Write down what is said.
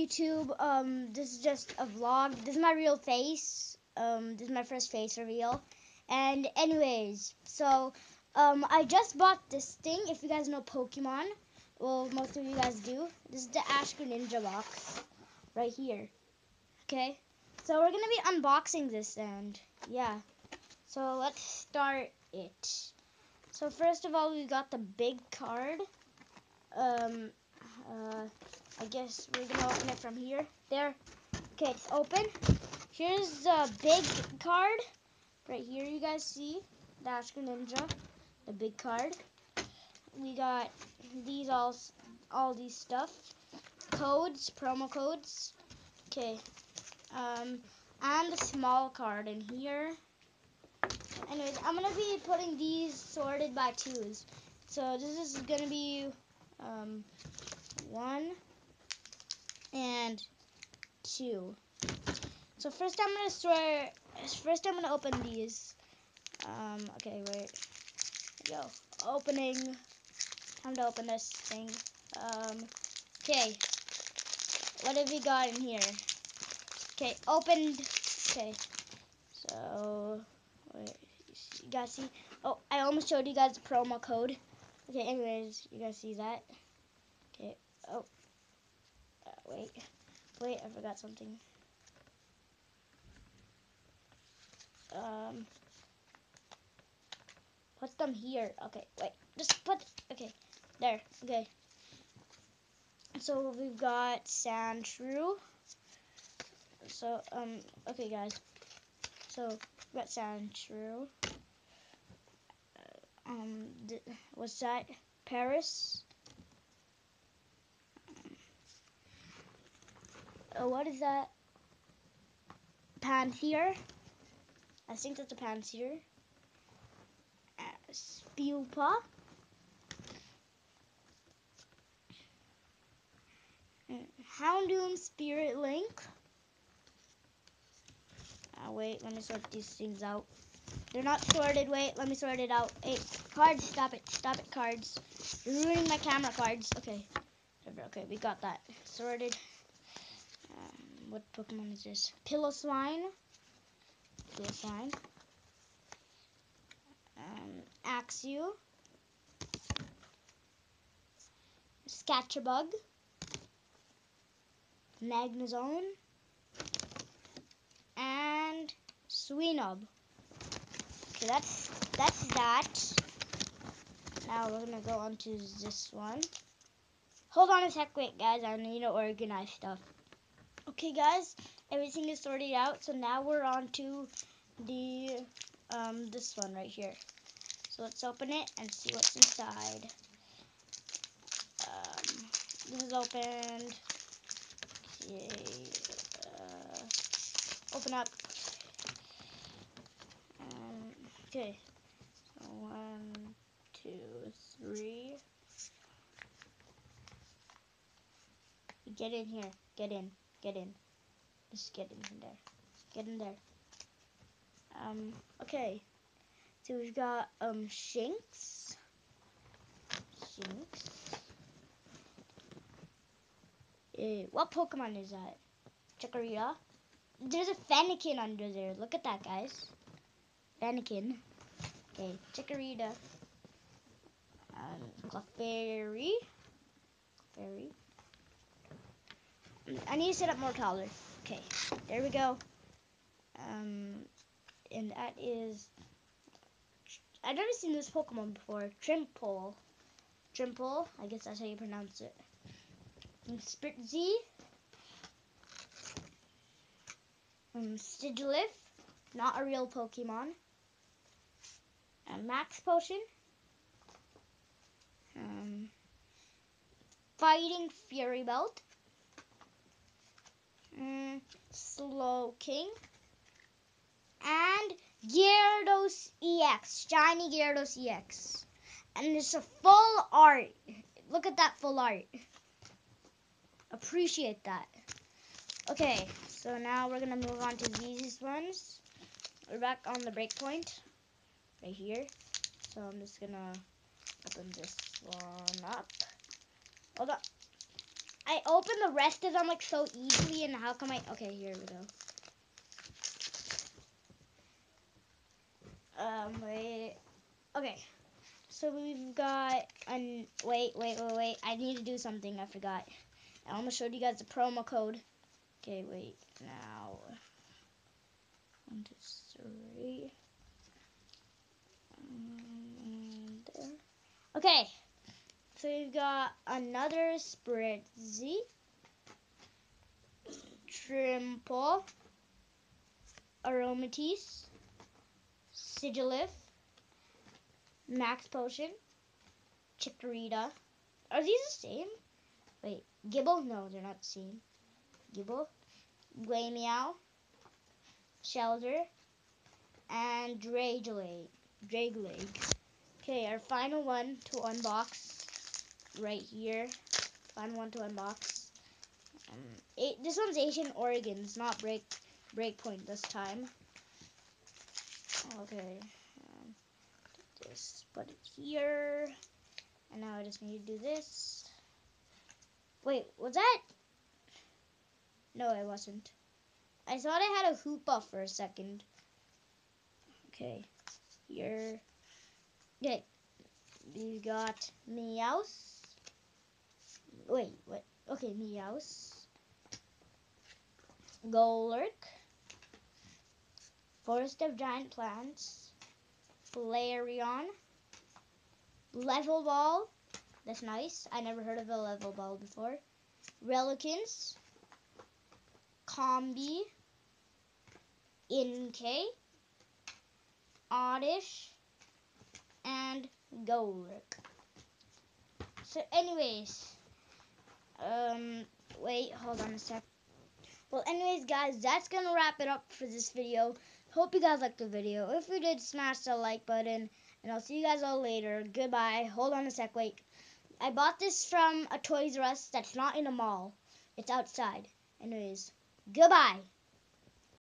YouTube. This is just a vlog. This is my real face. This is my first face reveal. And anyways, so I just bought this thing. If you guys know Pokemon, well, most of you guys do. This is the Ash-Greninja box right here. Okay, so we're gonna be unboxing this, and yeah. So let's start it. So first of all, we got the big card. I guess we're gonna open it from here. There. Okay, it's open. Here's the big card. Right here, you guys see the Ash-Greninja, the big card. We got these all these stuff, codes, promo codes. Okay, and the small card in here. Anyways, I'm gonna be putting these sorted by twos. So this is gonna be 1 and 2. So first I'm gonna open these. Okay, wait. Here we go. Opening. Time to open this thing. Okay. What have we got in here? Okay, opened. Okay. So, wait, you guys see? Oh, I almost showed you guys the promo code. Okay, anyways, you guys see that? Okay. Oh, wait, I forgot something. Put them here. Okay, wait, just put. Okay, there. Okay. So we've got Sandshrew. So okay, guys. So we've got Sandshrew. What's that? Paris. What is that? Panther. I think that's a Panther. Spewpa. Houndoom Spirit Link. Wait, let me sort these things out. They're not sorted. Wait, let me sort it out. Hey, cards, stop it, cards. You're ruining my camera, cards. Okay, okay, we got that sorted. What Pokemon is this? Piloswine. Axew. Scatterbug. Magnezone. And Swenob. Okay, that's that. Now we're gonna go on to this one. Hold on a sec, wait guys, I need to organize stuff. Okay guys, everything is sorted out, so now we're on to the this one right here. So let's open it and see what's inside. This is opened. Okay, open up. Okay, so 1, 2, 3. Get in here. Get in. Just get in there. Get in there. Okay. So we've got Shinx. What Pokemon is that? Chikorita. There's a Fennekin under there. Look at that, guys. Fennekin. Okay, Chikorita. Clefairy. I need to set up more taller. Okay, there we go. And that is... I've never seen this Pokemon before. Trimple, I guess that's how you pronounce it. And Spritzy. Sigilyph, not a real Pokemon. Max Potion. Fighting Fury Belt. Slowking. And Gyarados EX, shiny Gyarados EX. And it's a full art. Look at that full art. Appreciate that. Okay, so now we're gonna move on to these ones. We're back on the breakpoint right here. So I'm just gonna open this one up. Hold up. I opened the rest of them like so easily, and how come I? Okay, here we go. Wait. Okay. So we've got wait. I need to do something. I forgot. I almost showed you guys the promo code. Okay, wait. Now, 1, 2, 3. There. Okay. So we've got another Spritzy, Trimple, Aromatisse, Sigilif, Max Potion, Chikorita. Are these the same? Wait, Gibble? No, they're not the same. Gibble, Glameow, Shelter, and Dragalade. Okay, our final one to unbox right here. Final one to unbox. This one's Asian Origins, not Breakpoint this time. Okay, just put it here. And now I just need to do this. Wait, was that? No, it wasn't. I thought I had a Hoopa for a second. Okay, here. Okay, we got Meowth. Wait, what? Okay, Meowth. Golurk. Forest of Giant Plants. Flareon. Level Ball. That's nice. I never heard of a Level Ball before. Relicans. Combi. Inkay. Oddish. And Golurk. So anyways, wait, hold on a sec. Well, anyways, guys, that's gonna wrap it up for this video. Hope you guys liked the video. If you did, smash the like button, and I'll see you guys all later. Goodbye. Hold on a sec, wait. I bought this from a Toys R Us that's not in a mall. It's outside. Anyways, goodbye.